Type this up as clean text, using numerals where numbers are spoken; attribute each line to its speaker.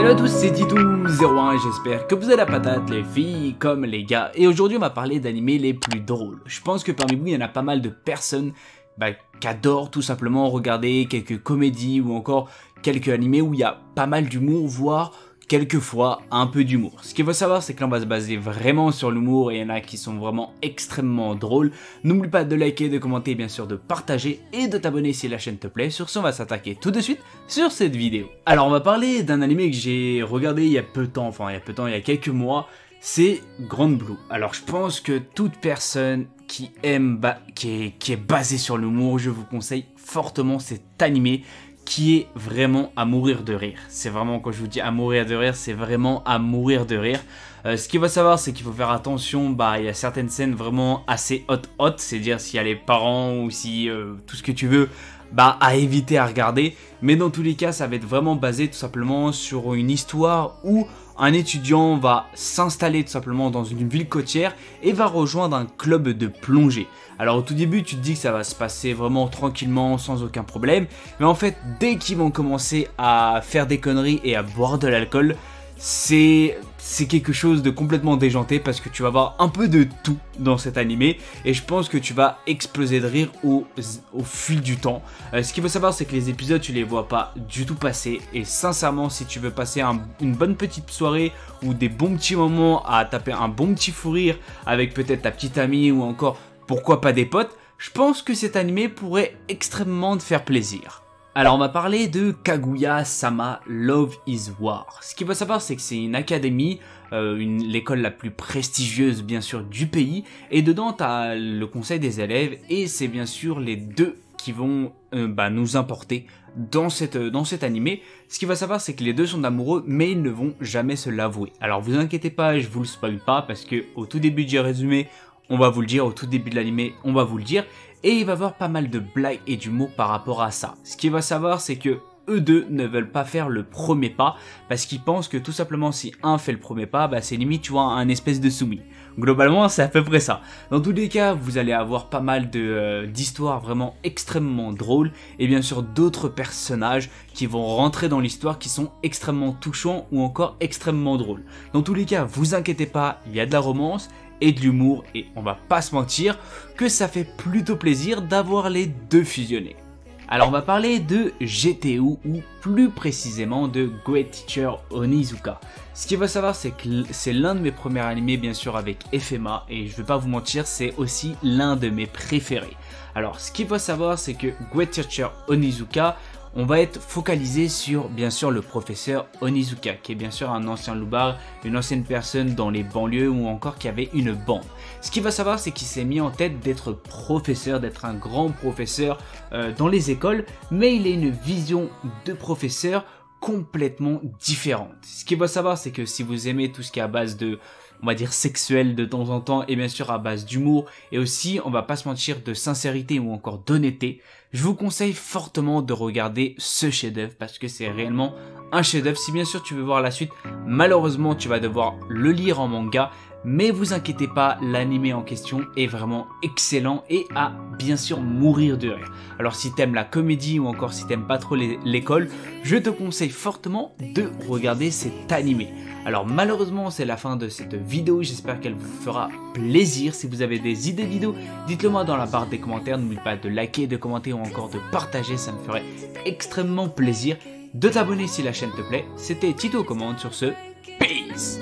Speaker 1: Salut à tous, c'est Titou01 et j'espère que vous avez la patate, les filles comme les gars. Et aujourd'hui on va parler d'animés les plus drôles. Je pense que parmi vous il y en a pas mal de personnes qui adorent tout simplement regarder quelques comédies ou encore quelques animés où il y a pas mal d'humour, voire quelquefois un peu d'humour. Ce qu'il faut savoir, c'est que là on va se baser vraiment sur l'humour et il y en a qui sont vraiment extrêmement drôles. N'oublie pas de liker, de commenter et bien sûr de partager et de t'abonner si la chaîne te plaît. Sur ce, on va s'attaquer tout de suite sur cette vidéo. Alors on va parler d'un animé que j'ai regardé il y a peu de temps, il y a quelques mois, c'est Grand Blue. Alors je pense que toute personne qui aime, qui est basée sur l'humour, je vous conseille fortement cet animé qui est vraiment à mourir de rire. C'est vraiment, quand je vous dis à mourir de rire, c'est vraiment à mourir de rire. Ce qu'il faut savoir, c'est qu'il faut faire attention, il y a certaines scènes vraiment assez hot, c'est-à-dire s'il y a les parents ou si tout ce que tu veux, à éviter à regarder. Mais dans tous les cas, ça va être vraiment basé tout simplement sur une histoire où un étudiant va s'installer tout simplement dans une ville côtière et va rejoindre un club de plongée. Alors au tout début tu te dis que ça va se passer vraiment tranquillement sans aucun problème, mais en fait dès qu'ils vont commencer à faire des conneries et à boire de l'alcool, c'est quelque chose de complètement déjanté parce que tu vas voir un peu de tout dans cet animé et je pense que tu vas exploser de rire au fil du temps. Ce qu'il faut savoir, c'est que les épisodes tu les vois pas du tout passer et sincèrement si tu veux passer une bonne petite soirée ou des bons petits moments à taper un bon petit fou rire avec peut-être ta petite amie ou encore pourquoi pas des potes, je pense que cet animé pourrait extrêmement te faire plaisir. Alors on va parler de Kaguya-sama Love is War. Ce qu'il faut savoir, c'est que c'est une académie, l'école la plus prestigieuse bien sûr du pays, et dedans tu as le conseil des élèves et c'est bien sûr les deux qui vont nous importer dans cet animé. Ce qu'il faut savoir, c'est que les deux sont amoureux mais ils ne vont jamais se l'avouer. Alors vous inquiétez pas, je vous le spoil pas parce que au tout début du résumé on va vous le dire, au tout début de l'animé on va vous le dire. Et il va y avoir pas mal de blagues et d'humour par rapport à ça. Ce qu'il va savoir, c'est que eux deux ne veulent pas faire le premier pas parce qu'ils pensent que tout simplement si un fait le premier pas, c'est limite tu vois un espèce de soumis. Globalement c'est à peu près ça. Dans tous les cas vous allez avoir pas mal d'histoires vraiment extrêmement drôles et bien sûr d'autres personnages qui vont rentrer dans l'histoire qui sont extrêmement touchants ou encore extrêmement drôles. Dans tous les cas vous inquiétez pas, il y a de la romance et de l'humour et on va pas se mentir que ça fait plutôt plaisir d'avoir les deux fusionnés. Alors on va parler de GTO ou plus précisément de Great Teacher Onizuka. Ce qu'il faut savoir, c'est que c'est l'un de mes premiers animés bien sûr avec FMA et je vais pas vous mentir, c'est aussi l'un de mes préférés. Alors ce qu'il faut savoir, c'est que Great Teacher Onizuka, on va être focalisé sur bien sûr le professeur Onizuka qui est bien sûr un ancien loupard, une ancienne personne dans les banlieues ou encore qui avait une bande. Ce qu'il va savoir, c'est qu'il s'est mis en tête d'être professeur, d'être un grand professeur dans les écoles, mais il a une vision de professeur complètement différente. Ce qu'il faut savoir, c'est que si vous aimez tout ce qui est à base de, on va dire sexuel de temps en temps et bien sûr à base d'humour et aussi on va pas se mentir de sincérité ou encore d'honnêteté, je vous conseille fortement de regarder ce chef-d'œuvre parce que c'est réellement un chef-d'œuvre. Si bien sûr tu veux voir la suite, malheureusement tu vas devoir le lire en manga, mais vous inquiétez pas, l'animé en question est vraiment excellent et à bien sûr mourir de rire. Alors si t'aimes la comédie ou encore si t'aimes pas trop l'école, je te conseille fortement de regarder cet animé. Alors malheureusement c'est la fin de cette vidéo, j'espère qu'elle vous fera plaisir. Si vous avez des idées de vidéos, dites-le moi dans la barre des commentaires, n'oubliez pas de liker, de commenter ou encore de partager, ça me ferait extrêmement plaisir. De t'abonner si la chaîne te plaît, c'était Tito Commande sur ce, peace.